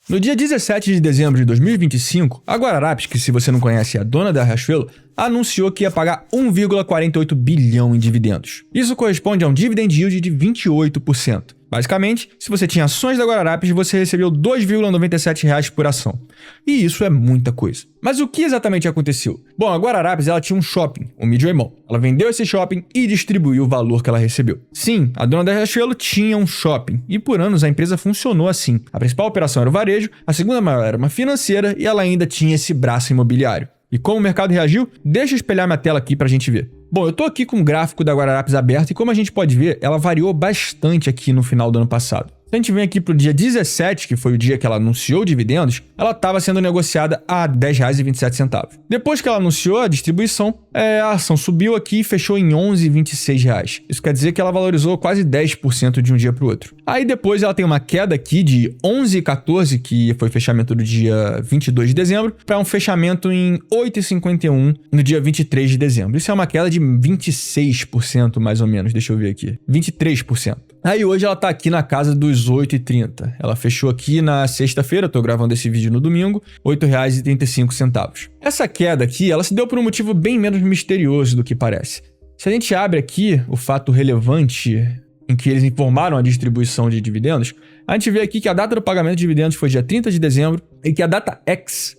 No dia 17 de dezembro de 2025, a Guararapes, que se você não conhece é a dona da Riachuelo, anunciou que ia pagar 1,48 bilhão em dividendos. Isso corresponde a um dividend yield de 28%. Basicamente, se você tinha ações da Guararapes, você recebeu R$ 2,97 por ação. E isso é muita coisa. Mas o que exatamente aconteceu? Bom, a Guararapes ela tinha um shopping, o Midway Mall. Ela vendeu esse shopping e distribuiu o valor que ela recebeu. Sim, a dona da Riachuelo tinha um shopping e por anos a empresa funcionou assim. A principal operação era o varejo, a segunda maior era uma financeira e ela ainda tinha esse braço imobiliário. E como o mercado reagiu? Deixa eu espelhar minha tela aqui pra gente ver. Bom, eu tô aqui com o gráfico da Guararapes aberto e como a gente pode ver, ela variou bastante aqui no final do ano passado. Se a gente vem aqui pro dia 17, que foi o dia que ela anunciou dividendos, ela estava sendo negociada a R$ 10,27. Depois que ela anunciou a distribuição, a ação subiu aqui e fechou em R$ 11,26. Isso quer dizer que ela valorizou quase 10% de um dia para o outro. Aí depois ela tem uma queda aqui de 11,14, que foi o fechamento do dia 22 de dezembro, para um fechamento em 8,51 no dia 23 de dezembro. Isso é uma queda de 26% mais ou menos, deixa eu ver aqui. 23%. Aí hoje ela tá aqui na casa dos 8,30. Ela fechou aqui na sexta-feira, eu tô gravando esse vídeo no domingo, R$ 8,35. Essa queda aqui, ela se deu por um motivo bem menos misterioso do que parece. Se a gente abre aqui o fato relevante em que eles informaram a distribuição de dividendos, a gente vê aqui que a data do pagamento de dividendos foi dia 30 de dezembro e que a data X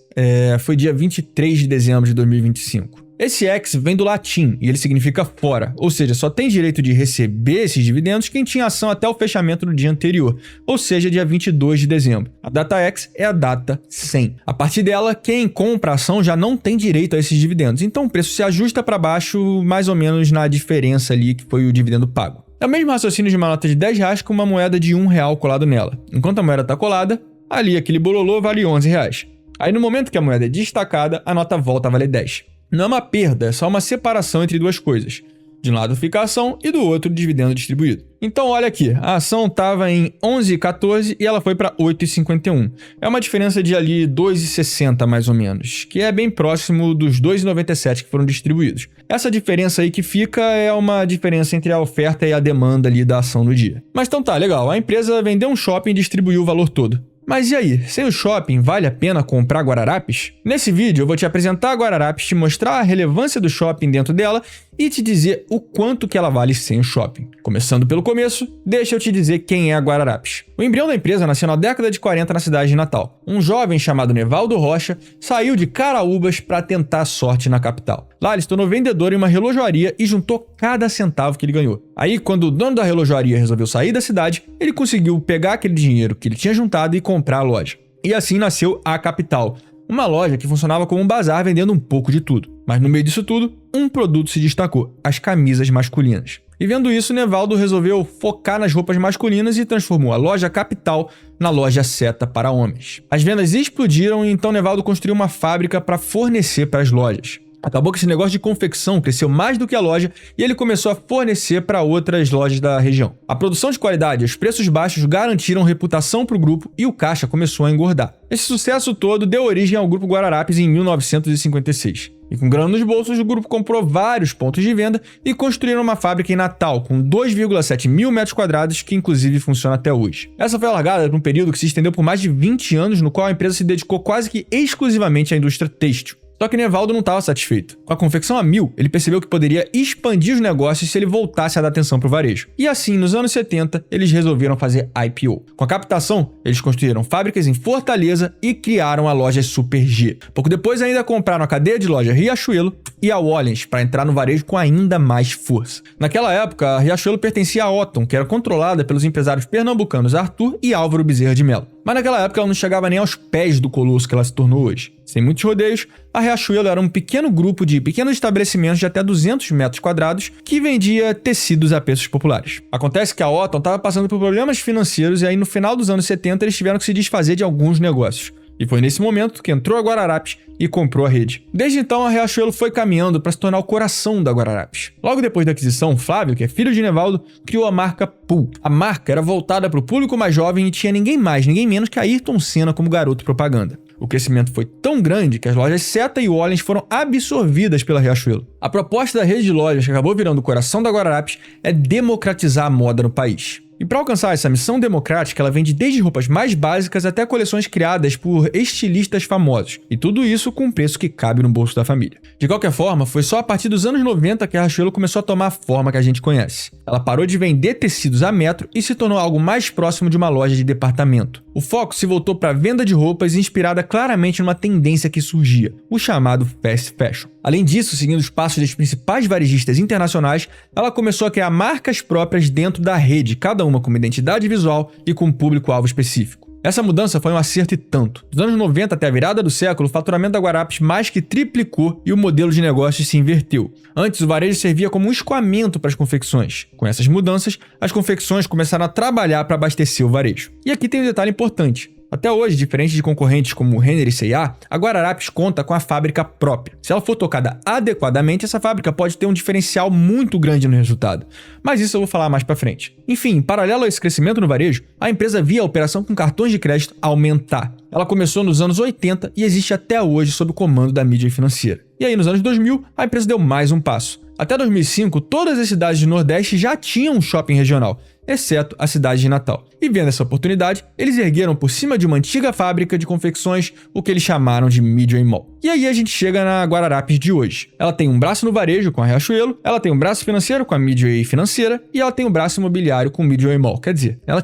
foi dia 23 de dezembro de 2025. Esse X vem do latim e ele significa fora, ou seja, só tem direito de receber esses dividendos quem tinha ação até o fechamento do dia anterior, ou seja, dia 22 de dezembro. A data X é a data 100. A partir dela, quem compra a ação já não tem direito a esses dividendos, então o preço se ajusta para baixo mais ou menos na diferença ali que foi o dividendo pago. É o mesmo raciocínio de uma nota de R$10 com uma moeda de R$1 colado nela. Enquanto a moeda está colada, ali aquele bololô vale R$11. Aí no momento que a moeda é destacada, a nota volta a valer 10. Não é uma perda, é só uma separação entre duas coisas. De um lado fica a ação e do outro o dividendo distribuído. Então olha aqui, a ação estava em 11,14 e ela foi para 8,51. É uma diferença de ali 2,60 mais ou menos, que é bem próximo dos 2,97 que foram distribuídos. Essa diferença aí que fica é uma diferença entre a oferta e a demanda ali da ação no dia. Mas então tá, legal, a empresa vendeu um shopping e distribuiu o valor todo. Mas e aí, sem o shopping, vale a pena comprar Guararapes? Nesse vídeo eu vou te apresentar a Guararapes, te mostrar a relevância do shopping dentro dela e te dizer o quanto que ela vale sem o shopping. Começando pelo começo, deixa eu te dizer quem é a Guararapes. O embrião da empresa nasceu na década de 40 na cidade de Natal. Um jovem chamado Nevaldo Rocha saiu de Caraúbas para tentar sorte na capital. Lá ele se tornou vendedor em uma relojoaria e juntou cada centavo que ele ganhou. Aí, quando o dono da relojoaria resolveu sair da cidade, ele conseguiu pegar aquele dinheiro que ele tinha juntado e comprar a loja. E assim nasceu a Capital, uma loja que funcionava como um bazar vendendo um pouco de tudo. Mas no meio disso tudo, um produto se destacou, as camisas masculinas. E vendo isso, Nevaldo resolveu focar nas roupas masculinas e transformou a loja Capital na loja Seta para homens. As vendas explodiram e então Nevaldo construiu uma fábrica para fornecer para as lojas. Acabou que esse negócio de confecção cresceu mais do que a loja e ele começou a fornecer para outras lojas da região. A produção de qualidade e os preços baixos garantiram reputação para o grupo e o caixa começou a engordar. Esse sucesso todo deu origem ao Grupo Guararapes em 1956. E com grana nos bolsos, o grupo comprou vários pontos de venda e construíram uma fábrica em Natal com 2,7 mil metros quadrados que inclusive funciona até hoje. Essa foi alargada por um período que se estendeu por mais de 20 anos, no qual a empresa se dedicou quase que exclusivamente à indústria têxtil. Só que Nevaldo não estava satisfeito. Com a confecção a 1000, ele percebeu que poderia expandir os negócios se ele voltasse a dar atenção para o varejo. E assim, nos anos 70, eles resolveram fazer IPO. Com a captação, eles construíram fábricas em Fortaleza e criaram a loja Super G. Pouco depois ainda compraram a cadeia de loja Riachuelo e a Wallens para entrar no varejo com ainda mais força. Naquela época, a Riachuelo pertencia à Otton, que era controlada pelos empresários pernambucanos Arthur e Álvaro Bezerra de Mello. Mas naquela época ela não chegava nem aos pés do colosso que ela se tornou hoje. Sem muitos rodeios, a Riachuelo era um pequeno grupo de pequenos estabelecimentos de até 200 metros quadrados que vendia tecidos a preços populares. Acontece que a Otton estava passando por problemas financeiros e aí no final dos anos 70 eles tiveram que se desfazer de alguns negócios. E foi nesse momento que entrou a Guararapes e comprou a rede. Desde então, a Riachuelo foi caminhando para se tornar o coração da Guararapes. Logo depois da aquisição, Flávio, que é filho de Nevaldo, criou a marca Pool. A marca era voltada para o público mais jovem e tinha ninguém mais, ninguém menos que Ayrton Senna como garoto propaganda. O crescimento foi tão grande que as lojas Seta e Wallens foram absorvidas pela Riachuelo. A proposta da rede de lojas que acabou virando o coração da Guararapes é democratizar a moda no país. E para alcançar essa missão democrática, ela vende desde roupas mais básicas até coleções criadas por estilistas famosos. E tudo isso com um preço que cabe no bolso da família. De qualquer forma, foi só a partir dos anos 90 que a Riachuelo começou a tomar a forma que a gente conhece. Ela parou de vender tecidos a metro e se tornou algo mais próximo de uma loja de departamento. O foco se voltou para a venda de roupas inspirada claramente numa tendência que surgia, o chamado fast fashion. Além disso, seguindo os passos das principais varejistas internacionais, ela começou a criar marcas próprias dentro da rede, cada uma com uma identidade visual e com um público-alvo específico. Essa mudança foi um acerto e tanto. Dos anos 90 até a virada do século, o faturamento da Guararapes mais que triplicou e o modelo de negócios se inverteu. Antes, o varejo servia como um escoamento para as confecções. Com essas mudanças, as confecções começaram a trabalhar para abastecer o varejo. E aqui tem um detalhe importante. Até hoje, diferente de concorrentes como Renner e C&A, a Guararapes conta com a fábrica própria. Se ela for tocada adequadamente, essa fábrica pode ter um diferencial muito grande no resultado. Mas isso eu vou falar mais pra frente. Enfim, paralelo a esse crescimento no varejo, a empresa via a operação com cartões de crédito aumentar. Ela começou nos anos 80 e existe até hoje sob o comando da mídia financeira. E aí, nos anos 2000, a empresa deu mais um passo. Até 2005, todas as cidades do Nordeste já tinham um shopping regional, exceto a cidade de Natal. E vendo essa oportunidade, eles ergueram por cima de uma antiga fábrica de confecções o que eles chamaram de Midway Mall. E aí a gente chega na Guararapes de hoje. Ela tem um braço no varejo com a Riachuelo, ela tem um braço financeiro com a Midway Financeira e ela tem um braço imobiliário com o Midway Mall. Quer dizer, ela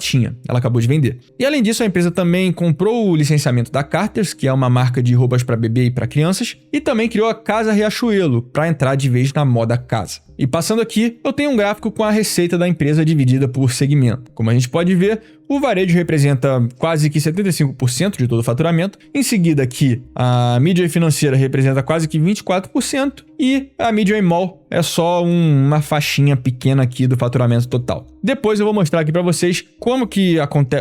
acabou de vender. E além disso, a empresa também comprou o licenciamento da Carter's, que é uma marca de roupas para bebê e para crianças, e também criou a Casa Riachuelo para entrar de vez na moda casa. E passando aqui, eu tenho um gráfico com a receita da empresa dividida por segmento. Como a gente pode ver, o varejo representa quase que 75% de todo o faturamento. Em seguida aqui, a mídia financeira representa quase que 24% e a Midway Mall é só uma faixinha pequena aqui do faturamento total. Depois eu vou mostrar aqui para vocês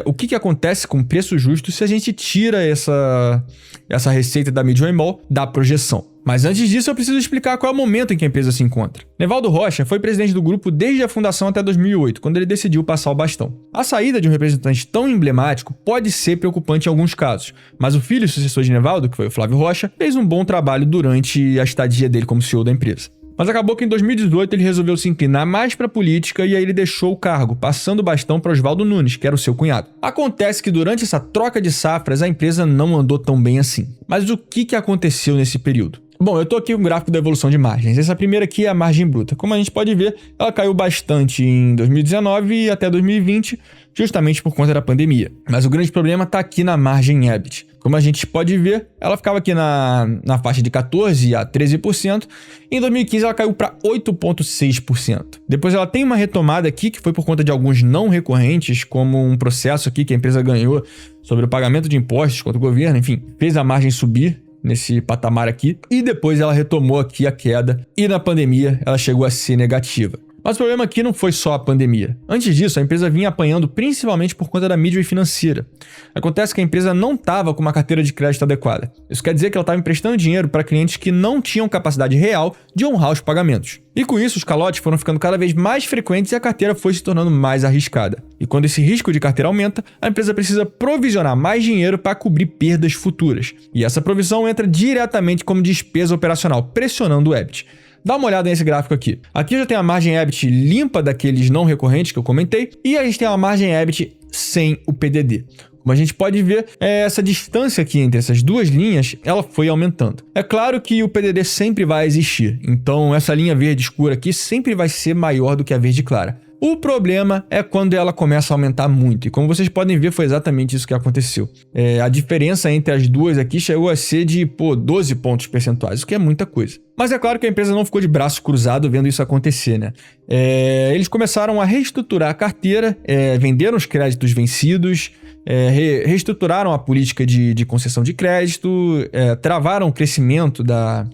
o que acontece com preço justo se a gente tira essa receita da Midway Mall da projeção. Mas antes disso, eu preciso explicar qual é o momento em que a empresa se encontra. Nevaldo Rocha foi presidente do grupo desde a fundação até 2008, quando ele decidiu passar o bastão. A saída de um representante tão emblemático pode ser preocupante em alguns casos, mas o filho e sucessor de Nevaldo, que foi o Flávio Rocha, fez um bom trabalho durante a estadia dele como CEO da empresa. Mas acabou que em 2018 ele resolveu se inclinar mais para a política e aí ele deixou o cargo, passando o bastão para Oswaldo Nunes, que era o seu cunhado. Acontece que durante essa troca de safras a empresa não andou tão bem assim. Mas o que aconteceu nesse período? Bom, eu tô aqui com um gráfico da evolução de margens. Essa primeira aqui é a margem bruta. Como a gente pode ver, ela caiu bastante em 2019 e até 2020, justamente por conta da pandemia. Mas o grande problema está aqui na margem EBIT. Como a gente pode ver, ela ficava aqui na faixa de 14% a 13%. Em 2015, ela caiu para 8,6%. Depois ela tem uma retomada aqui, que foi por conta de alguns não recorrentes, como um processo aqui que a empresa ganhou sobre o pagamento de impostos contra o governo. Enfim, fez a margem subir nesse patamar aqui, e depois ela retomou aqui a queda, e na pandemia ela chegou a ser negativa. Mas o problema aqui não foi só a pandemia. Antes disso, a empresa vinha apanhando principalmente por conta da Midway Financeira. Acontece que a empresa não estava com uma carteira de crédito adequada. Isso quer dizer que ela estava emprestando dinheiro para clientes que não tinham capacidade real de honrar os pagamentos. E com isso, os calotes foram ficando cada vez mais frequentes e a carteira foi se tornando mais arriscada. E quando esse risco de carteira aumenta, a empresa precisa provisionar mais dinheiro para cobrir perdas futuras. E essa provisão entra diretamente como despesa operacional, pressionando o EBIT. Dá uma olhada nesse gráfico aqui. Aqui já tem a margem EBIT limpa daqueles não recorrentes que eu comentei, e a gente tem a margem EBIT sem o PDD. Como a gente pode ver, essa distância aqui entre essas duas linhas, ela foi aumentando. É claro que o PDD sempre vai existir, então essa linha verde escura aqui sempre vai ser maior do que a verde clara. O problema é quando ela começa a aumentar muito, e como vocês podem ver, foi exatamente isso que aconteceu. A diferença entre as duas aqui chegou a ser de 12 pontos percentuais, o que é muita coisa. Mas é claro que a empresa não ficou de braço cruzado vendo isso acontecer, né? Eles começaram a reestruturar a carteira, venderam os créditos vencidos, reestruturaram a política de concessão de crédito, travaram o crescimento da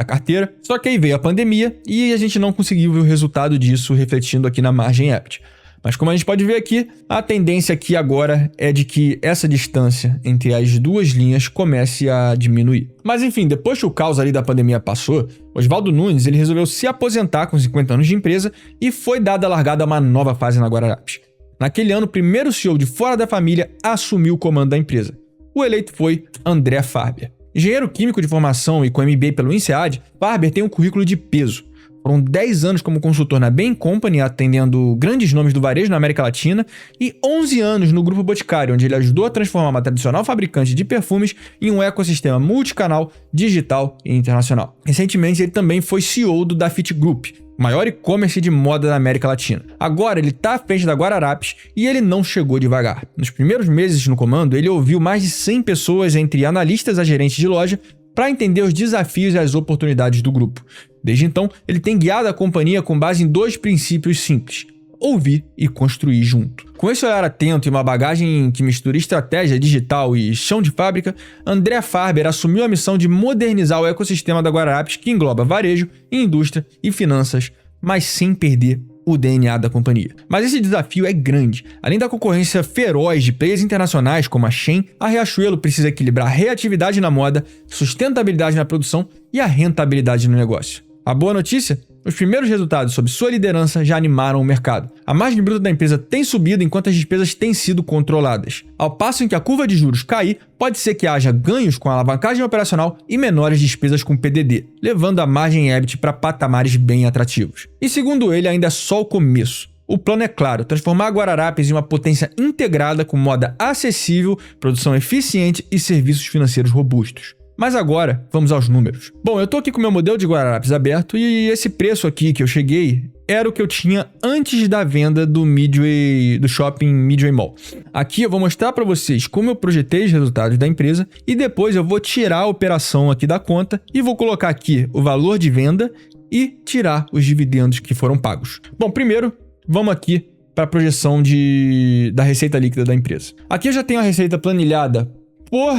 carteira, só que aí veio a pandemia e a gente não conseguiu ver o resultado disso refletindo aqui na margem EBIT. Mas como a gente pode ver aqui, a tendência aqui agora é de que essa distância entre as duas linhas comece a diminuir. Mas enfim, depois que o caos ali da pandemia passou, Oswaldo Nunes ele resolveu se aposentar com 50 anos de empresa e foi dada a largada a uma nova fase na Guararapes. Naquele ano, o primeiro CEO de fora da família assumiu o comando da empresa. O eleito foi André Farber. Engenheiro químico de formação e com MBA pelo INSEAD, Farber tem um currículo de peso. Foram 10 anos como consultor na Bain Company, atendendo grandes nomes do varejo na América Latina, e 11 anos no Grupo Boticário, onde ele ajudou a transformar uma tradicional fabricante de perfumes em um ecossistema multicanal, digital e internacional. Recentemente, ele também foi CEO do Dafit Group, maior e-commerce de moda da América Latina. Agora, ele está à frente da Guararapes e ele não chegou devagar. Nos primeiros meses no comando, ele ouviu mais de 100 pessoas, entre analistas a gerentes de loja, para entender os desafios e as oportunidades do grupo. Desde então, ele tem guiado a companhia com base em 2 princípios simples: ouvir e construir junto. Com esse olhar atento e uma bagagem que mistura estratégia digital e chão de fábrica, André Farber assumiu a missão de modernizar o ecossistema da Guararapes, que engloba varejo, indústria e finanças, mas sem perder o DNA da companhia. Mas esse desafio é grande. Além da concorrência feroz de players internacionais como a Shein, a Riachuelo precisa equilibrar reatividade na moda, sustentabilidade na produção e a rentabilidade no negócio. A boa notícia? Os primeiros resultados sob sua liderança já animaram o mercado. A margem bruta da empresa tem subido enquanto as despesas têm sido controladas. Ao passo em que a curva de juros cair, pode ser que haja ganhos com a alavancagem operacional e menores despesas com PDD, levando a margem EBIT para patamares bem atrativos. E segundo ele, ainda é só o começo. O plano é claro: transformar a Guararapes em uma potência integrada com moda acessível, produção eficiente e serviços financeiros robustos. Mas agora, vamos aos números. Bom, eu tô aqui com o meu modelo de Guararapes aberto e esse preço aqui que eu cheguei era o que eu tinha antes da venda do shopping Midway Mall. Aqui eu vou mostrar para vocês como eu projetei os resultados da empresa e depois eu vou tirar a operação aqui da conta e vou colocar aqui o valor de venda e tirar os dividendos que foram pagos. Bom, primeiro, vamos aqui para a projeção da receita líquida da empresa. Aqui eu já tenho a receita planilhada por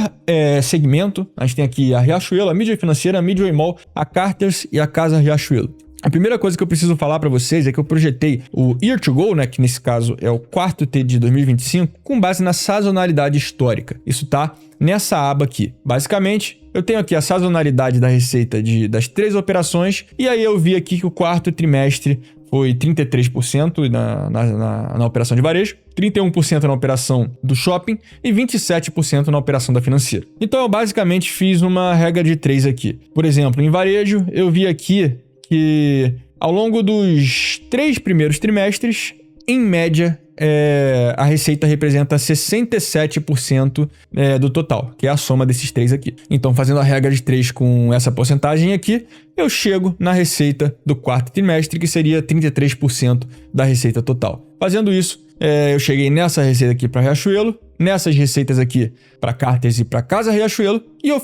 segmento. A gente tem aqui a Riachuelo, a Midway Financeira, a Midway Mall, a Carter's e a Casa Riachuelo. A primeira coisa que eu preciso falar para vocês é que eu projetei o Year to Go, né, que nesse caso é o quarto T de 2025, com base na sazonalidade histórica. Isso tá nessa aba aqui. Basicamente, eu tenho aqui a sazonalidade da receita das 3 operações, e aí eu vi aqui que o quarto trimestre foi 33% na operação de varejo, 31% na operação do shopping e 27% na operação da financeira. Então eu basicamente fiz uma regra de 3 aqui. Por exemplo, em varejo, eu vi aqui que ao longo dos 3 primeiros trimestres, em média, a receita representa 67% do total, que é a soma desses 3 aqui. Então, fazendo a regra de 3 com essa porcentagem aqui, eu chego na receita do quarto trimestre, que seria 33% da receita total. Fazendo isso, eu cheguei nessa receita aqui para Riachuelo, nessas receitas aqui para Carter's e para Casa Riachuelo, e eu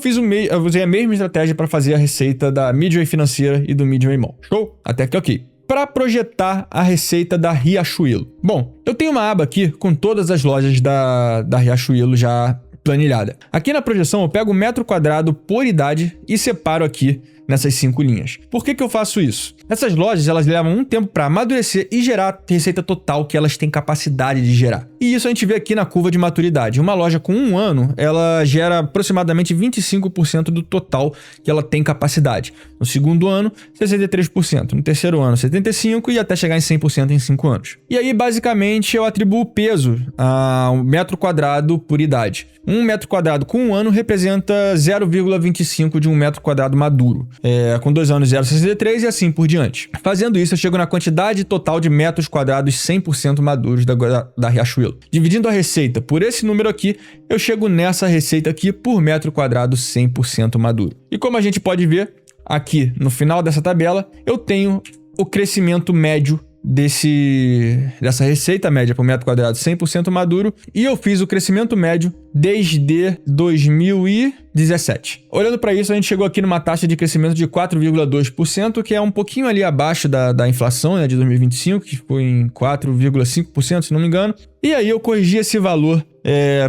usei a mesma estratégia para fazer a receita da Midway Financeira e do Midway Mall. Show? Até aqui ok. Para projetar a receita da Riachuelo. Bom, eu tenho uma aba aqui com todas as lojas da Riachuelo já planilhada. Aqui na projeção eu pego o metro quadrado por idade e separo aqui nessas 5 linhas. Por que eu faço isso? Essas lojas, elas levam um tempo para amadurecer e gerar a receita total que elas têm capacidade de gerar. E isso a gente vê aqui na curva de maturidade. Uma loja com 1 ano, ela gera aproximadamente 25% do total que ela tem capacidade. No segundo ano, 63%. No terceiro ano, 75% e até chegar em 100% em 5 anos. E aí, basicamente, eu atribuo peso ao metro quadrado por idade. Um metro quadrado com 1 ano representa 0,25 de um metro quadrado maduro. Com 2 anos, 0,63 e assim por diante. Fazendo isso, eu chego na quantidade total de metros quadrados 100% maduros da Riachuelo. Dividindo a receita por esse número aqui, eu chego nessa receita aqui por metro quadrado 100% maduro. E como a gente pode ver, aqui no final dessa tabela, eu tenho o crescimento médio dessa receita média por metro quadrado 100% maduro, e eu fiz o crescimento médio desde 2017. Olhando para isso, a gente chegou aqui numa taxa de crescimento de 4,2%, que é um pouquinho ali abaixo da inflação, né, de 2025, que foi em 4,5%, se não me engano. E aí eu corrigi esse valor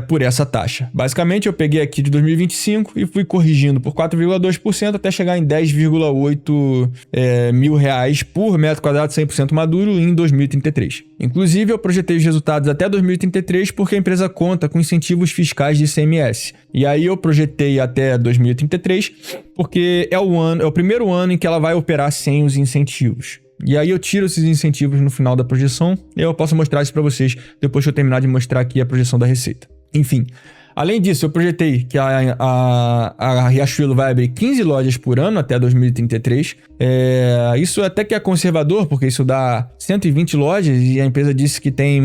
por essa taxa. Basicamente, eu peguei aqui de 2025 e fui corrigindo por 4,2% até chegar em 10,8 mil reais por metro quadrado 100% maduro em 2033. Inclusive, eu projetei os resultados até 2033 porque a empresa conta com incentivos fiscais de ICMS. E aí eu projetei até 2033 porque é o primeiro ano em que ela vai operar sem os incentivos. E aí eu tiro esses incentivos no final da projeção e eu posso mostrar isso para vocês depois que eu terminar de mostrar aqui a projeção da receita. Enfim, Além disso, eu projetei que a Riachuelo vai abrir 15 lojas por ano até 2033. Isso até que é conservador, porque isso dá 120 lojas e a empresa disse que tem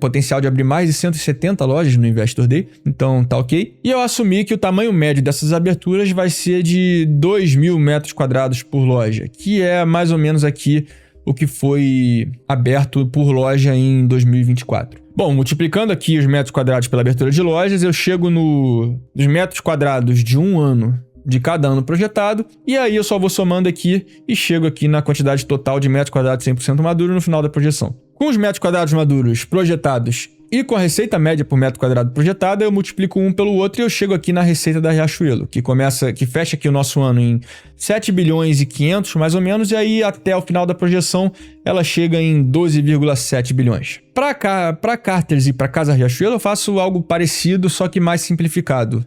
potencial de abrir mais de 170 lojas no Investor Day, então tá ok. E eu assumi que o tamanho médio dessas aberturas vai ser de 2.000 metros quadrados por loja, que é mais ou menos aqui o que foi aberto por loja em 2024. Bom, multiplicando aqui os metros quadrados pela abertura de lojas, eu chego nos metros quadrados de um ano de cada ano projetado, e aí eu só vou somando aqui e chego aqui na quantidade total de metros quadrados 100% maduro no final da projeção. Com os metros quadrados maduros projetados e com a receita média por metro quadrado projetada, eu multiplico um pelo outro e eu chego aqui na receita da Riachuelo, que fecha aqui o nosso ano em 7 bilhões e 500, mais ou menos, e aí até o final da projeção ela chega em 12,7 bilhões. Para Carters e para Casa Riachuelo eu faço algo parecido, só que mais simplificado.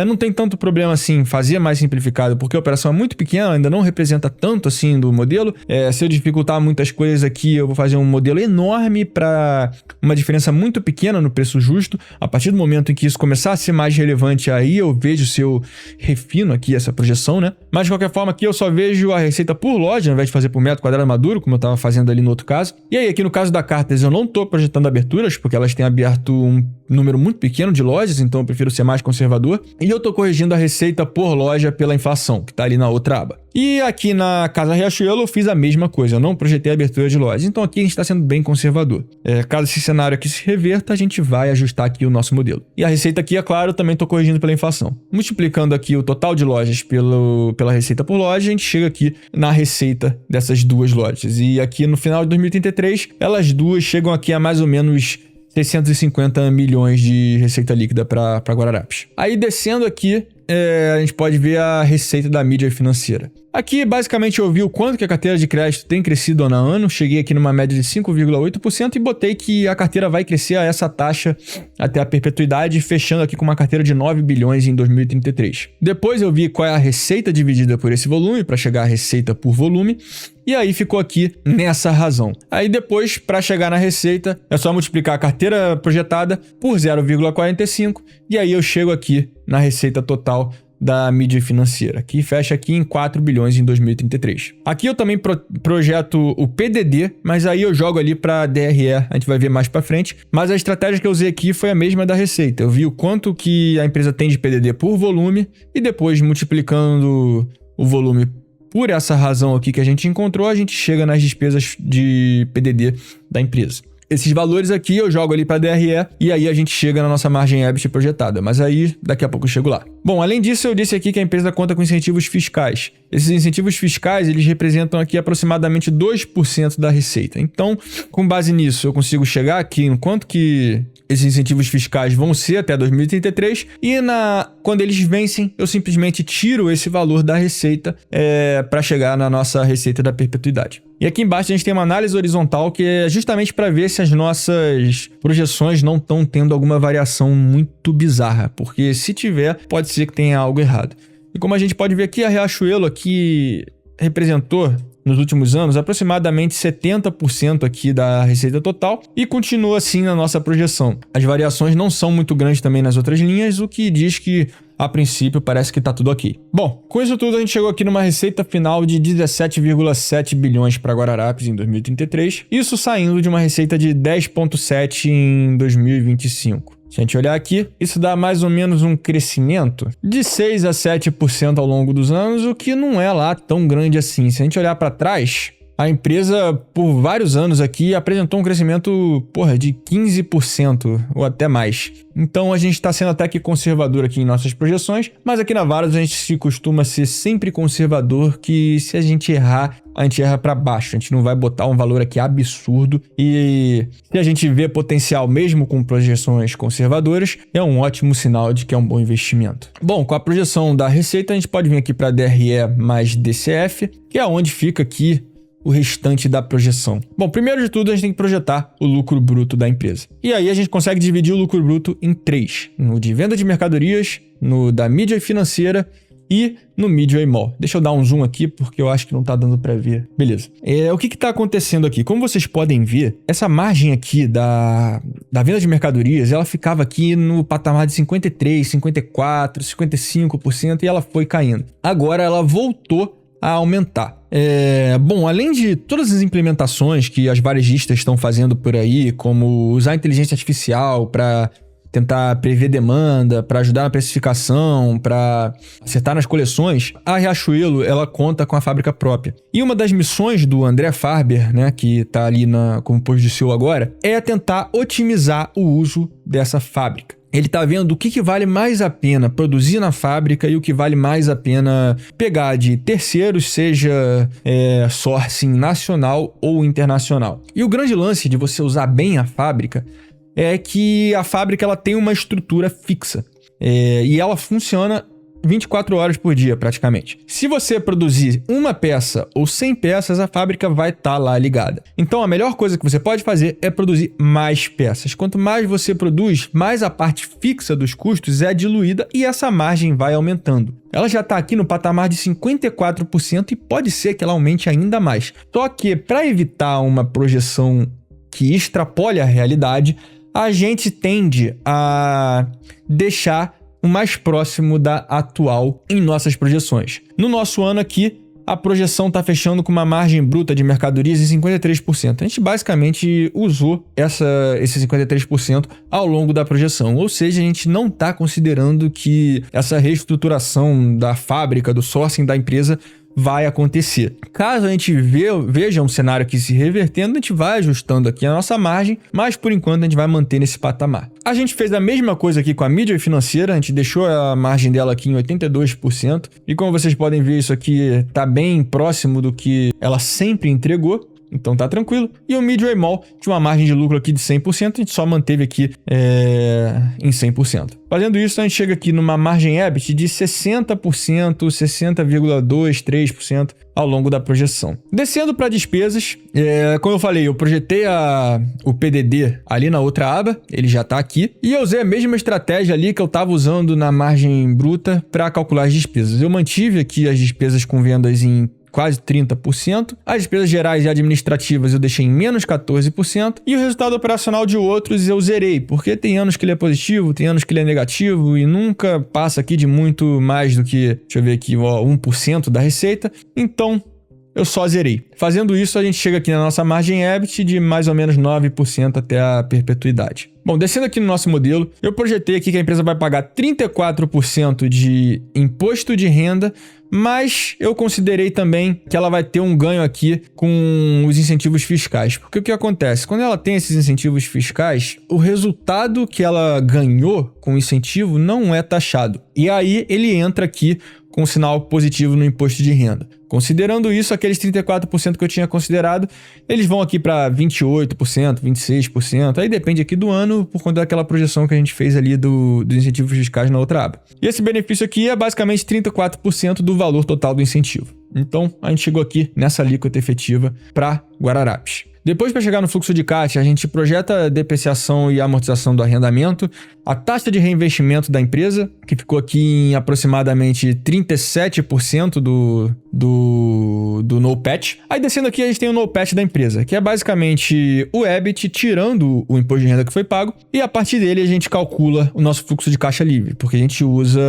Não tem tanto problema assim fazer mais simplificado, porque a operação é muito pequena, ainda não representa tanto assim do modelo. Se eu dificultar muitas coisas aqui, eu vou fazer um modelo enorme para uma diferença muito pequena no preço justo. A partir do momento em que isso começar a ser mais relevante, aí eu vejo se eu refino aqui essa projeção, né? Mas de qualquer forma aqui eu só vejo a receita por loja, ao invés de fazer por metro quadrado maduro, como eu estava fazendo ali no outro caso. E aí aqui no caso da Carters eu não estou projetando aberturas, porque elas têm aberto um número muito pequeno de lojas, então eu prefiro ser mais conservador. E eu estou corrigindo a receita por loja pela inflação, que está ali na outra aba. E aqui na Casa Riachuelo eu fiz a mesma coisa, eu não projetei a abertura de lojas. Então aqui a gente está sendo bem conservador. Caso esse cenário aqui se reverta, a gente vai ajustar aqui o nosso modelo. E a receita aqui, é claro, eu também estou corrigindo pela inflação. Multiplicando aqui o total de lojas pela receita por loja, a gente chega aqui na receita dessas duas lojas. E aqui no final de 2033, elas duas chegam aqui a mais ou menos 650 milhões de receita líquida para Guararapes. Aí descendo aqui, a gente pode ver a receita da mídia financeira. Aqui, basicamente, eu vi o quanto que a carteira de crédito tem crescido ano a ano. Cheguei aqui numa média de 5,8% e botei que a carteira vai crescer a essa taxa até a perpetuidade, fechando aqui com uma carteira de 9 bilhões em 2033. Depois eu vi qual é a receita dividida por esse volume, para chegar à receita por volume. E aí ficou aqui nessa razão. Aí depois, para chegar na receita, é só multiplicar a carteira projetada por 0,45 e aí eu chego aqui na receita total da mídia financeira, que fecha aqui em 4 bilhões em 2033. Aqui eu também projeto o PDD, mas aí eu jogo ali para DRE, a gente vai ver mais para frente. Mas a estratégia que eu usei aqui foi a mesma da receita. Eu vi o quanto que a empresa tem de PDD por volume e depois multiplicando o volume por essa razão aqui que a gente encontrou, a gente chega nas despesas de PDD da empresa. Esses valores aqui eu jogo ali para DRE e aí a gente chega na nossa margem EBIT projetada, mas aí daqui a pouco eu chego lá. Bom, além disso eu disse aqui que a empresa conta com incentivos fiscais. Esses incentivos fiscais eles representam aqui aproximadamente 2% da receita. Então, com base nisso, eu consigo chegar aqui no quanto que esses incentivos fiscais vão ser até 2033 e quando eles vencem, eu simplesmente tiro esse valor da receita para chegar na nossa receita da perpetuidade. E aqui embaixo a gente tem uma análise horizontal que é justamente para ver se as nossas projeções não estão tendo alguma variação muito bizarra, porque se tiver, pode ser que tenha algo errado. E como a gente pode ver aqui, a Riachuelo aqui representou nos últimos anos aproximadamente 70% aqui da receita total e continua assim na nossa projeção. As variações não são muito grandes também nas outras linhas, o que diz que a princípio parece que está tudo ok. Bom, com isso tudo a gente chegou aqui numa receita final de 17,7 bilhões para Guararapes em 2033, isso saindo de uma receita de 10,7 em 2025. Se a gente olhar aqui, isso dá mais ou menos um crescimento de 6 a 7% ao longo dos anos, o que não é lá tão grande assim. Se a gente olhar para trás, a empresa, por vários anos aqui, apresentou um crescimento, de 15% ou até mais. Então, a gente está sendo até que conservador aqui em nossas projeções, mas aqui na Varos a gente se costuma ser sempre conservador, que se a gente errar, a gente erra para baixo. A gente não vai botar um valor aqui absurdo e se a gente vê potencial mesmo com projeções conservadoras, é um ótimo sinal de que é um bom investimento. Bom, com a projeção da receita, a gente pode vir aqui para DRE mais DCF, que é onde fica aqui o restante da projeção. Bom, primeiro de tudo, a gente tem que projetar o lucro bruto da empresa. E aí a gente consegue dividir o lucro bruto em 3. No de venda de mercadorias, no da mídia financeira e no Midway Mall. Deixa eu dar um zoom aqui porque eu acho que não tá dando para ver. Beleza. O que tá acontecendo aqui? Como vocês podem ver, essa margem aqui da venda de mercadorias, ela ficava aqui no patamar de 53, 54, 55% e ela foi caindo. Agora ela voltou a aumentar. Bom, além de todas as implementações que as varejistas estão fazendo por aí, como usar inteligência artificial para tentar prever demanda, para ajudar na precificação, para acertar nas coleções, a Riachuelo ela conta com a fábrica própria. E uma das missões do André Farber, né, que está ali como posto de CEO agora, é tentar otimizar o uso dessa fábrica. Ele está vendo o que vale mais a pena produzir na fábrica e o que vale mais a pena pegar de terceiros, seja sourcing nacional ou internacional. E o grande lance de você usar bem a fábrica é que a fábrica ela tem uma estrutura fixa e ela funciona 24 horas por dia praticamente. Se você produzir uma peça ou 100 peças, a fábrica vai estar lá ligada. Então a melhor coisa que você pode fazer é produzir mais peças. Quanto mais você produz, mais a parte fixa dos custos é diluída e essa margem vai aumentando. Ela já está aqui no patamar de 54% e pode ser que ela aumente ainda mais. Só que para evitar uma projeção que extrapole a realidade, a gente tende a deixar o mais próximo da atual em nossas projeções. No nosso ano aqui, a projeção está fechando com uma margem bruta de mercadorias de 53%. A gente basicamente usou esse 53% ao longo da projeção, ou seja, a gente não está considerando que essa reestruturação da fábrica, do sourcing da empresa vai acontecer. Caso a gente veja um cenário aqui se revertendo, a gente vai ajustando aqui a nossa margem, mas por enquanto a gente vai manter nesse patamar. A gente fez a mesma coisa aqui com a Midway financeira, a gente deixou a margem dela aqui em 82%, e como vocês podem ver, isso aqui está bem próximo do que ela sempre entregou. Então tá tranquilo. E o Midway Mall tinha uma margem de lucro aqui de 100%, a gente só manteve aqui em 100%. Fazendo isso, a gente chega aqui numa margem EBIT de 60%, 60,23% ao longo da projeção. Descendo para despesas, como eu falei, eu projetei o PDD ali na outra aba, ele já está aqui, e eu usei a mesma estratégia ali que eu estava usando na margem bruta para calcular as despesas. Eu mantive aqui as despesas com vendas em quase 30%. As despesas gerais e administrativas eu deixei em menos 14%. E o resultado operacional de outros eu zerei, porque tem anos que ele é positivo, tem anos que ele é negativo e nunca passa aqui de muito mais do que, deixa eu ver aqui, 1% da receita. Então, eu só zerei. Fazendo isso, a gente chega aqui na nossa margem EBIT de mais ou menos 9% até a perpetuidade. Bom, descendo aqui no nosso modelo, eu projetei aqui que a empresa vai pagar 34% de imposto de renda, mas eu considerei também que ela vai ter um ganho aqui com os incentivos fiscais. Porque o que acontece? Quando ela tem esses incentivos fiscais, o resultado que ela ganhou com o incentivo não é taxado. E aí ele entra aqui com um sinal positivo no imposto de renda. Considerando isso, aqueles 34% que eu tinha considerado, eles vão aqui para 28%, 26%, aí depende aqui do ano, por conta daquela projeção que a gente fez ali dos incentivos fiscais na outra aba. E esse benefício aqui é basicamente 34% do valor total do incentivo. Então, a gente chegou aqui nessa alíquota efetiva para Guararapes. Depois, para chegar no fluxo de caixa, a gente projeta a depreciação e amortização do arrendamento, a taxa de reinvestimento da empresa, que ficou aqui em aproximadamente 37% do NOPAT. Aí, descendo aqui, a gente tem o NOPAT da empresa, que é basicamente o EBIT tirando o imposto de renda que foi pago, e a partir dele a gente calcula o nosso fluxo de caixa livre, porque a gente usa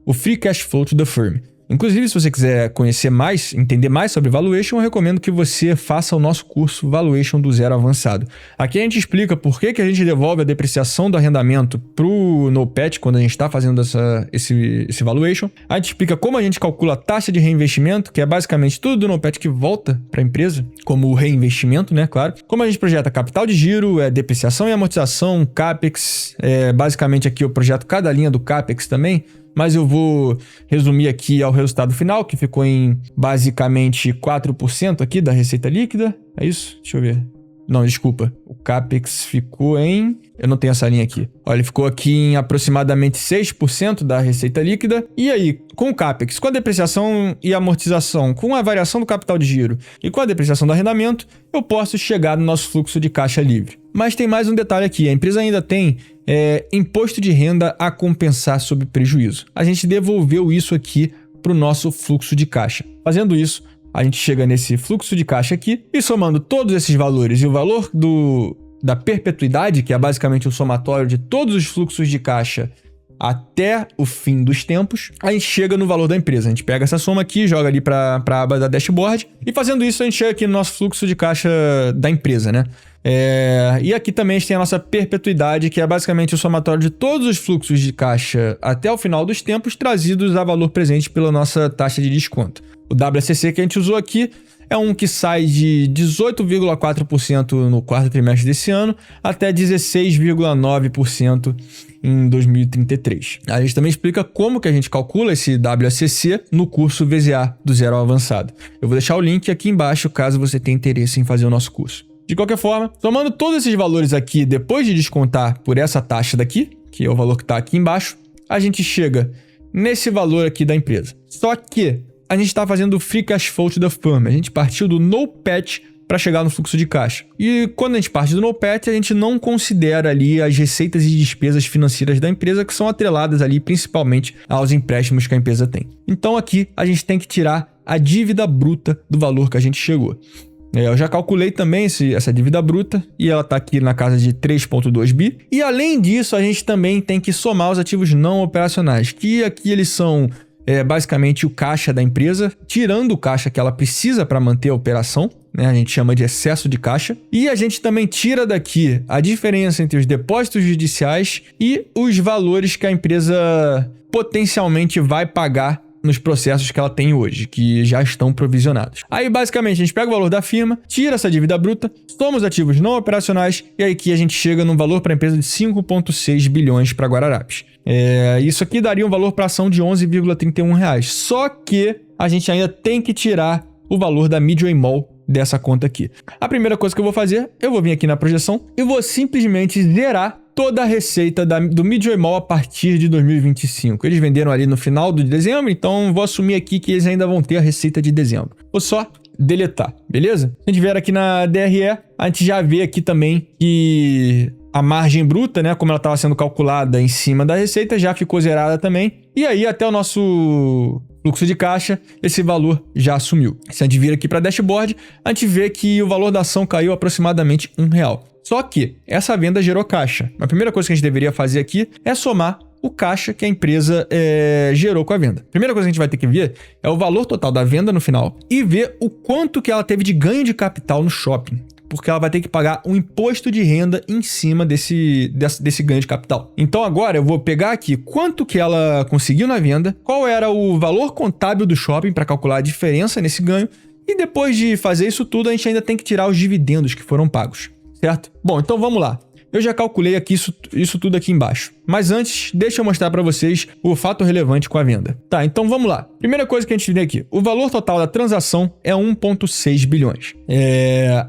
o Free Cash Flow to the Firm. Inclusive, se você quiser conhecer mais, entender mais sobre Valuation, eu recomendo que você faça o nosso curso Valuation do Zero Avançado. Aqui a gente explica por que a gente devolve a depreciação do arrendamento para o NOPAT quando a gente está fazendo esse Valuation. A gente explica como a gente calcula a taxa de reinvestimento, que é basicamente tudo do NOPAT que volta para a empresa, como o reinvestimento, né, claro. Como a gente projeta capital de giro, depreciação e amortização, CAPEX, basicamente aqui eu projeto cada linha do CAPEX também, mas eu vou resumir aqui ao resultado final, que ficou em basicamente 4% aqui da receita líquida. É isso? Deixa eu ver. Não, desculpa. O CAPEX ficou em... Eu não tenho essa linha aqui. Olha, ele ficou aqui em aproximadamente 6% da receita líquida. E aí, com o CAPEX, com a depreciação e amortização, com a variação do capital de giro e com a depreciação do arrendamento, eu posso chegar no nosso fluxo de caixa livre. Mas tem mais um detalhe aqui. A empresa ainda tem imposto de renda a compensar sobre prejuízo. A gente devolveu isso aqui para o nosso fluxo de caixa. Fazendo isso, a gente chega nesse fluxo de caixa aqui e somando todos esses valores e o valor da perpetuidade, que é basicamente o somatório de todos os fluxos de caixa até o fim dos tempos, a gente chega no valor da empresa. A gente pega essa soma aqui, joga ali para a aba da dashboard e fazendo isso a gente chega aqui no nosso fluxo de caixa da empresa, né? E aqui também a gente tem a nossa perpetuidade, que é basicamente o somatório de todos os fluxos de caixa até o final dos tempos trazidos a valor presente pela nossa taxa de desconto. O WACC que a gente usou aqui é um que sai de 18,4% no quarto trimestre desse ano até 16,9% em 2033. A gente também explica como que a gente calcula esse WACC no curso VZA do Zero ao Avançado. Eu vou deixar o link aqui embaixo caso você tenha interesse em fazer o nosso curso. De qualquer forma, somando todos esses valores aqui, depois de descontar por essa taxa daqui, que é o valor que está aqui embaixo, a gente chega nesse valor aqui da empresa. Só que a gente está fazendo o Free Cash Flow to the Firm. A gente partiu do NOPAT para chegar no fluxo de caixa. E quando a gente parte do NOPAT, a gente não considera ali as receitas e despesas financeiras da empresa que são atreladas ali principalmente aos empréstimos que a empresa tem. Então aqui a gente tem que tirar a dívida bruta do valor que a gente chegou. Eu já calculei também essa dívida bruta e ela está aqui na casa de 3,2 bi. E além disso, a gente também tem que somar os ativos não operacionais, que aqui eles são basicamente o caixa da empresa, tirando o caixa que ela precisa para manter a operação, né? A gente chama de excesso de caixa. E a gente também tira daqui a diferença entre os depósitos judiciais e os valores que a empresa potencialmente vai pagar nos processos que ela tem hoje, que já estão provisionados. Aí, basicamente, a gente pega o valor da firma, tira essa dívida bruta, soma os ativos não operacionais e aí que a gente chega num valor para a empresa de 5,6 bilhões para Guararapes. Isso aqui daria um valor para ação de R$ 11,31. Só que a gente ainda tem que tirar o valor da Midway Mall dessa conta aqui. A primeira coisa que eu vou fazer, eu vou vir aqui na projeção e vou simplesmente zerar toda a receita do Midway Mall a partir de 2025. Eles venderam ali no final de dezembro, então vou assumir aqui que eles ainda vão ter a receita de dezembro. Vou só deletar, beleza? Se a gente vier aqui na DRE, a gente já vê aqui também que a margem bruta, né, como ela estava sendo calculada em cima da receita, já ficou zerada também. E aí, até o nosso fluxo de caixa, esse valor já sumiu. Se a gente vir aqui para dashboard, a gente vê que o valor da ação caiu aproximadamente R$1. Só que essa venda gerou caixa. A primeira coisa que a gente deveria fazer aqui é somar o caixa que a empresa gerou com a venda. A primeira coisa que a gente vai ter que ver é o valor total da venda no final e ver o quanto que ela teve de ganho de capital no shopping, porque ela vai ter que pagar um imposto de renda em cima desse ganho de capital. Então agora eu vou pegar aqui quanto que ela conseguiu na venda, qual era o valor contábil do shopping para calcular a diferença nesse ganho e depois de fazer isso tudo a gente ainda tem que tirar os dividendos que foram pagos. Certo? Bom, então vamos lá. Eu já calculei aqui isso tudo aqui embaixo. Mas antes, deixa eu mostrar para vocês o fato relevante com a venda. Tá, então vamos lá. Primeira coisa que a gente vê aqui. O valor total da transação é 1,6 bilhões.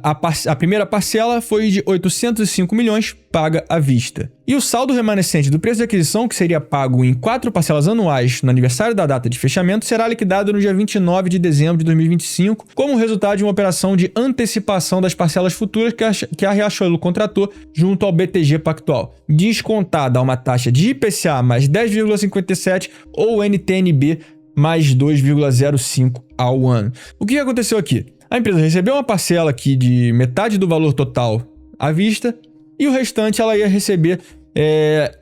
A primeira parcela foi de 805 milhões paga à vista. E o saldo remanescente do preço de aquisição, que seria pago em 4 parcelas anuais no aniversário da data de fechamento, será liquidado no dia 29 de dezembro de 2025, como resultado de uma operação de antecipação das parcelas futuras que a Riachuelo contratou junto ao BTG Pactual, descontada a uma taxa de IPCA mais 10,57 ou NTN-B mais 2,05 ao ano. O que aconteceu aqui? A empresa recebeu uma parcela aqui de metade do valor total à vista e o restante ela ia receber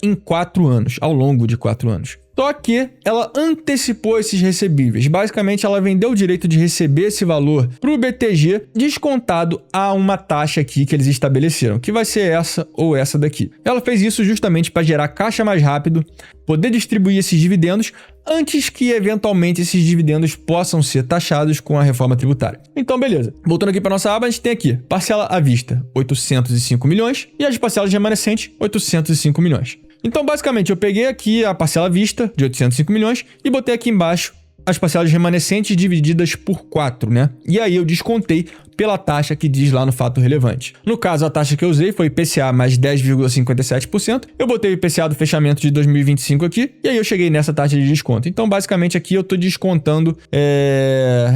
em 4 anos, ao longo de 4 anos. Só que ela antecipou esses recebíveis. Basicamente, ela vendeu o direito de receber esse valor para o BTG, descontado a uma taxa aqui que eles estabeleceram, que vai ser essa ou essa daqui. Ela fez isso justamente para gerar caixa mais rápido, poder distribuir esses dividendos antes que, eventualmente, esses dividendos possam ser taxados com a reforma tributária. Então, beleza. Voltando aqui para nossa aba, a gente tem aqui parcela à vista, 805 milhões, e as parcelas remanescentes, 805 milhões. Então, basicamente, eu peguei aqui a parcela à vista de 805 milhões e botei aqui embaixo as parcelas remanescentes divididas por 4, né? E aí eu descontei pela taxa que diz lá no fato relevante. No caso, a taxa que eu usei foi IPCA mais 10,57%. Eu botei o IPCA do fechamento de 2025 aqui, e aí eu cheguei nessa taxa de desconto. Então, basicamente, aqui eu estou descontando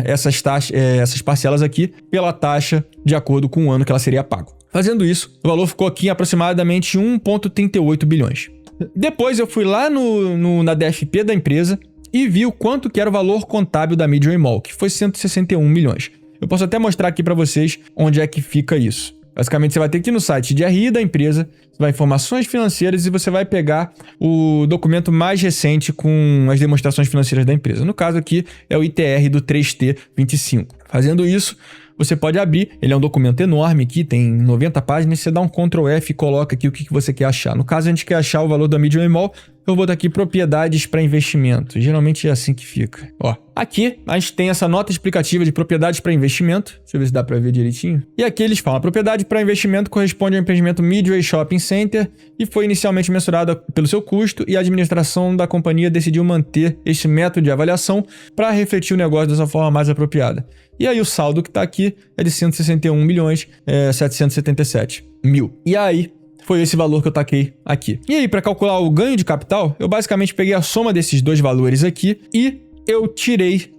essas parcelas aqui pela taxa de acordo com o ano que ela seria pago. Fazendo isso, o valor ficou aqui em aproximadamente 1,38 bilhões. Depois eu fui lá na DFP da empresa e vi o quanto que era o valor contábil da Midway Mall, que foi 161 milhões. Eu posso até mostrar aqui para vocês onde é que fica isso. Basicamente, você vai ter que ir no site de RI da empresa, você vai em informações financeiras e você vai pegar o documento mais recente com as demonstrações financeiras da empresa. No caso aqui é o ITR do 3T25. Fazendo isso, você pode abrir, ele é um documento enorme aqui, tem 90 páginas, você dá um Ctrl F e coloca aqui o que você quer achar. No caso, a gente quer achar o valor da Midway Mall, eu vou botar aqui propriedades para investimento. Geralmente é assim que fica. Ó, aqui a gente tem essa nota explicativa de propriedades para investimento. Deixa eu ver se dá para ver direitinho. E aqui eles falam, a propriedade para investimento corresponde ao empreendimento Midway Shopping Center e foi inicialmente mensurada pelo seu custo e a administração da companhia decidiu manter este método de avaliação para refletir o negócio dessa forma mais apropriada. E aí o saldo que está aqui é de 161 milhões 777 mil. E aí foi esse valor que eu taquei aqui. E aí, para calcular o ganho de capital, eu basicamente peguei a soma desses dois valores aqui e eu tirei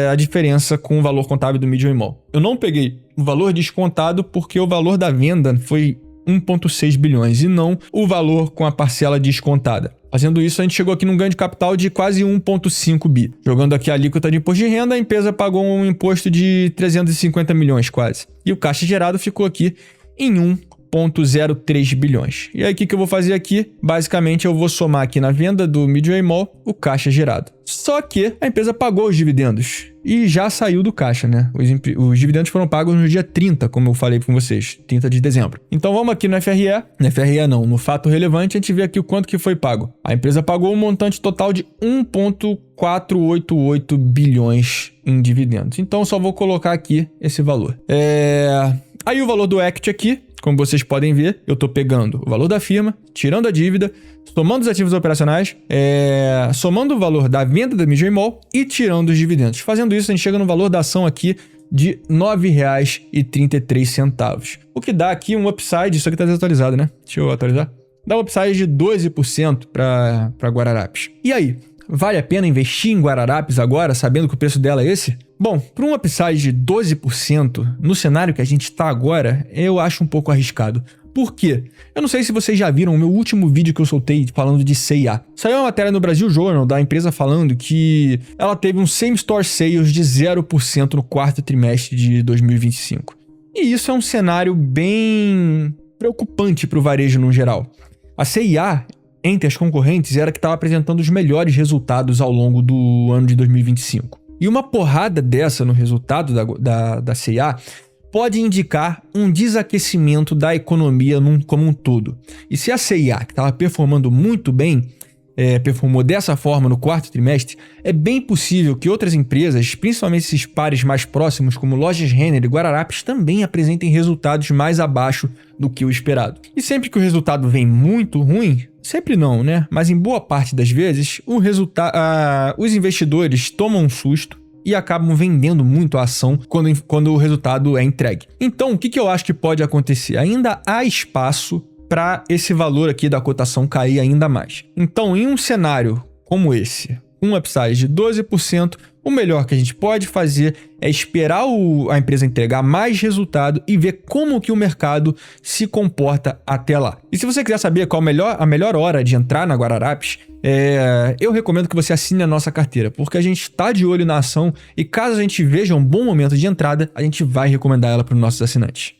a diferença com o valor contábil do Midway Mall. Eu não peguei o valor descontado porque o valor da venda foi 1,6 bilhões e não o valor com a parcela descontada. Fazendo isso, a gente chegou aqui num ganho de capital de quase 1,5 bi. Jogando aqui a alíquota de imposto de renda, a empresa pagou um imposto de 350 milhões quase. E o caixa gerado ficou aqui em 1,03 bilhões. E aí, o que eu vou fazer aqui? Basicamente, eu vou somar aqui na venda do Midway Mall o caixa gerado. Só que a empresa pagou os dividendos e já saiu do caixa, né? Os dividendos foram pagos no dia 30, como eu falei com vocês, 30 de dezembro. Então, vamos aqui no no fato relevante, a gente vê aqui o quanto que foi pago. A empresa pagou um montante total de 1,488 bilhões em dividendos. Então, só vou colocar aqui esse valor. Aí o valor do equity aqui, como vocês podem ver, eu estou pegando o valor da firma, tirando a dívida, somando os ativos operacionais, somando o valor da venda da Midway Mall e tirando os dividendos. Fazendo isso, a gente chega no valor da ação aqui de R$ 9,33. O que dá aqui um upside, isso aqui está desatualizado, né? Deixa eu atualizar. Dá um upside de 12% para Guararapes. E aí? Vale a pena investir em Guararapes agora, sabendo que o preço dela é esse? Bom, para um upside de 12%, no cenário que a gente está agora, eu acho um pouco arriscado. Por quê? Eu não sei se vocês já viram o meu último vídeo que eu soltei falando de C&A. Saiu uma matéria no Brasil Journal da empresa falando que ela teve um same-store sales de 0% no quarto trimestre de 2025. E isso é um cenário bem preocupante para o varejo no geral. A C&A, entre as concorrentes, era que estava apresentando os melhores resultados ao longo do ano de 2025. E uma porrada dessa no resultado da C&A pode indicar um desaquecimento da economia como um todo. E se a C&A, que estava performando muito bem, performou dessa forma no quarto trimestre, é bem possível que outras empresas, principalmente esses pares mais próximos, como Lojas Renner e Guararapes, também apresentem resultados mais abaixo do que o esperado. E sempre que o resultado vem muito ruim, sempre não, né? Mas em boa parte das vezes, os investidores tomam um susto e acabam vendendo muito a ação quando o resultado é entregue. Então, o que eu acho que pode acontecer? Ainda há espaço para esse valor aqui da cotação cair ainda mais. Então, em um cenário como esse, um upside de 12%, o melhor que a gente pode fazer é esperar a empresa entregar mais resultado e ver como que o mercado se comporta até lá. E se você quiser saber qual a melhor hora de entrar na Guararapes, eu recomendo que você assine a nossa carteira, porque a gente está de olho na ação e caso a gente veja um bom momento de entrada, a gente vai recomendar ela para os nossos assinantes.